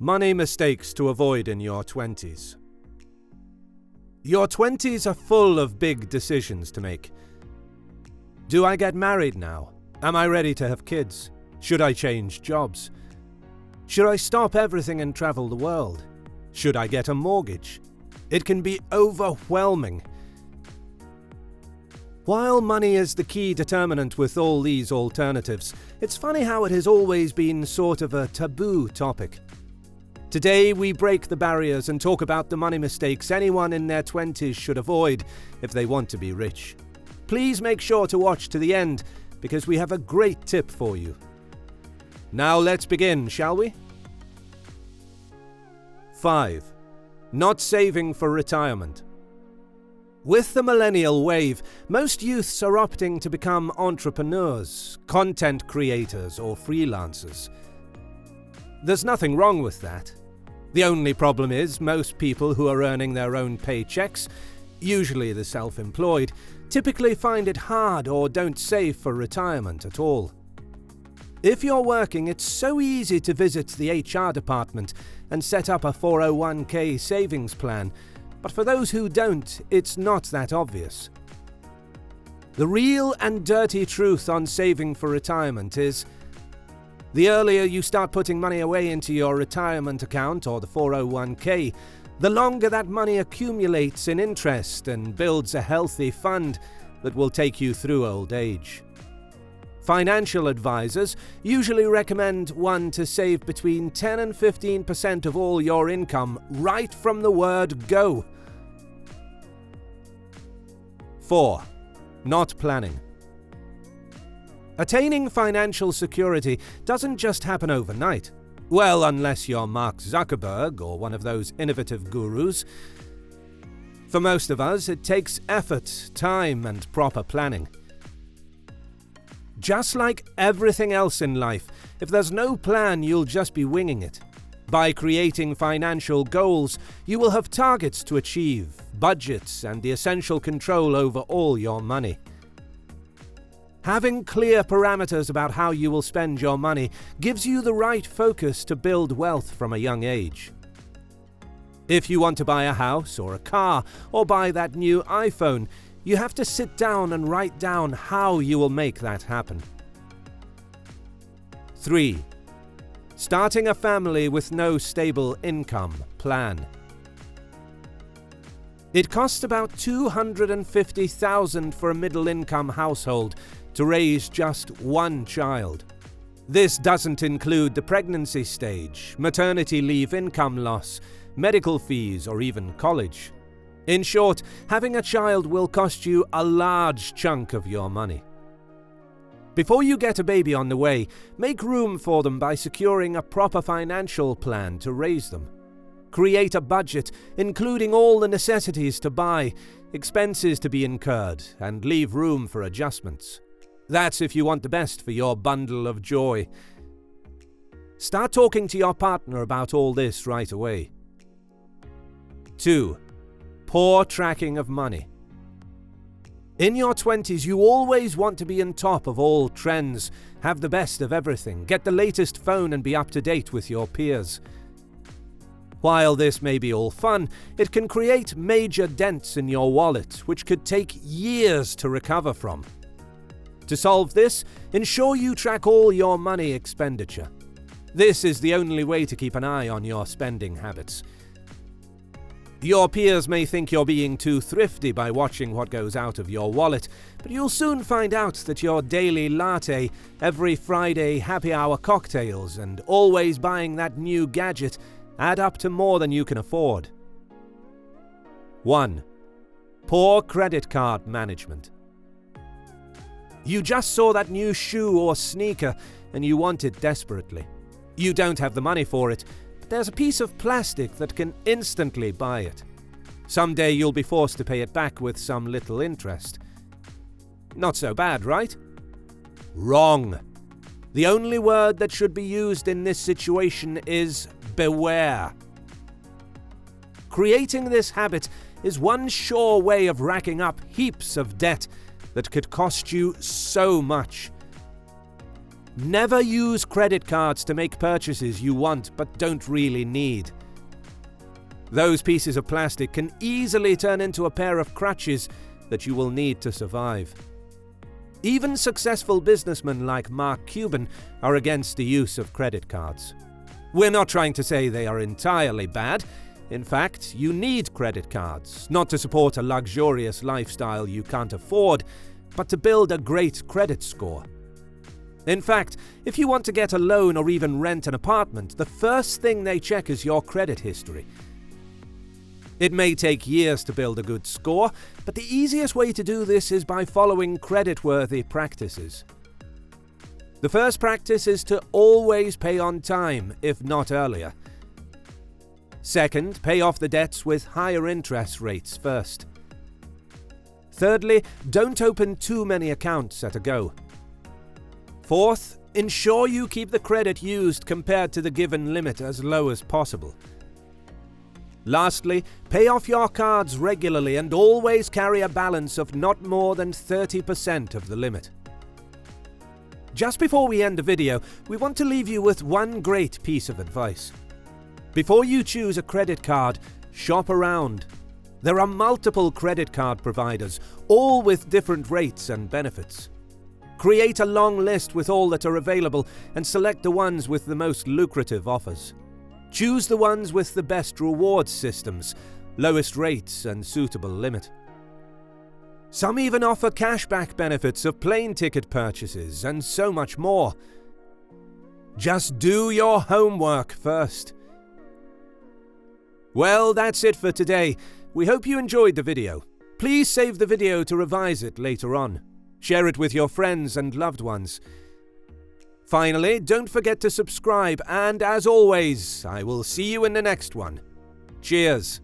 Money mistakes to avoid in your 20s. Your 20s are full of big decisions to make. Do I get married now? Am I ready to have kids? Should I change jobs? Should I stop everything and travel the world? Should I get a mortgage? It can be overwhelming. While money is the key determinant with all these alternatives, it's funny how it has always been sort of a taboo topic. Today we break the barriers and talk about the money mistakes anyone in their 20s should avoid if they want to be rich. Please make sure to watch to the end because we have a great tip for you. Now let's begin, shall we? 5. Not saving for retirement. With the millennial wave, most youths are opting to become entrepreneurs, content creators, or freelancers. There's nothing wrong with that. The only problem is most people who are earning their own paychecks, usually the self-employed, typically find it hard or don't save for retirement at all. If you're working, it's so easy to visit the HR department and set up a 401k savings plan, but for those who don't, it's not that obvious. The real and dirty truth on saving for retirement is the earlier you start putting money away into your retirement account or the 401k, the longer that money accumulates in interest and builds a healthy fund that will take you through old age. Financial advisors usually recommend one to save between 10 and 15% of all your income right from the word go. 4. Not planning. Attaining financial security doesn't just happen overnight. Well, unless you're Mark Zuckerberg or one of those innovative gurus. For most of us, it takes effort, time, and proper planning. Just like everything else in life, if there's no plan, you'll just be winging it. By creating financial goals, you will have targets to achieve, budgets, and the essential control over all your money. Having clear parameters about how you will spend your money gives you the right focus to build wealth from a young age. If you want to buy a house or a car or buy that new iPhone, you have to sit down and write down how you will make that happen. 3. Starting a family with no stable income plan. It costs about $250,000 for a middle-income household to raise just one child. This doesn't include the pregnancy stage, maternity leave income loss, medical fees, or even college. In short, having a child will cost you a large chunk of your money. Before you get a baby on the way, make room for them by securing a proper financial plan to raise them. Create a budget, including all the necessities to buy, expenses to be incurred, and leave room for adjustments. That's if you want the best for your bundle of joy. Start talking to your partner about all this right away. 2. Poor tracking of money. In your 20s, you always want to be on top of all trends, have the best of everything, get the latest phone and be up to date with your peers. While this may be all fun, it can create major dents in your wallet, which could take years to recover from. To solve this, ensure you track all your money expenditure. This is the only way to keep an eye on your spending habits. Your peers may think you're being too thrifty by watching what goes out of your wallet, but you'll soon find out that your daily latte, every Friday happy hour cocktails, and always buying that new gadget add up to more than you can afford. 1. Poor credit card management. You just saw that new shoe or sneaker and you want it desperately. You don't have the money for it, but there's a piece of plastic that can instantly buy it. Someday you'll be forced to pay it back with some little interest. Not so bad, right? Wrong. The only word that should be used in this situation is beware. Creating this habit is one sure way of racking up heaps of debt that could cost you so much. Never use credit cards to make purchases you want but don't really need. Those pieces of plastic can easily turn into a pair of crutches that you will need to survive. Even successful businessmen like Mark Cuban are against the use of credit cards. We're not trying to say they are entirely bad. In fact, you need credit cards, not to support a luxurious lifestyle you can't afford, but to build a great credit score. In fact, if you want to get a loan or even rent an apartment, the first thing they check is your credit history. It may take years to build a good score, but the easiest way to do this is by following credit-worthy practices. The first practice is to always pay on time, if not earlier. Second, pay off the debts with higher interest rates first. Thirdly, don't open too many accounts at a go. Fourth, ensure you keep the credit used compared to the given limit as low as possible. Lastly, pay off your cards regularly and always carry a balance of not more than 30% of the limit. Just before we end the video, we want to leave you with one great piece of advice. Before you choose a credit card, shop around. There are multiple credit card providers, all with different rates and benefits. Create a long list with all that are available and select the ones with the most lucrative offers. Choose the ones with the best rewards systems, lowest rates and suitable limit. Some even offer cashback benefits of plane ticket purchases and so much more. Just do your homework first. Well, that's it for today. We hope you enjoyed the video. Please save the video to revise it later on. Share it with your friends and loved ones. Finally, don't forget to subscribe, and as always, I will see you in the next one. Cheers!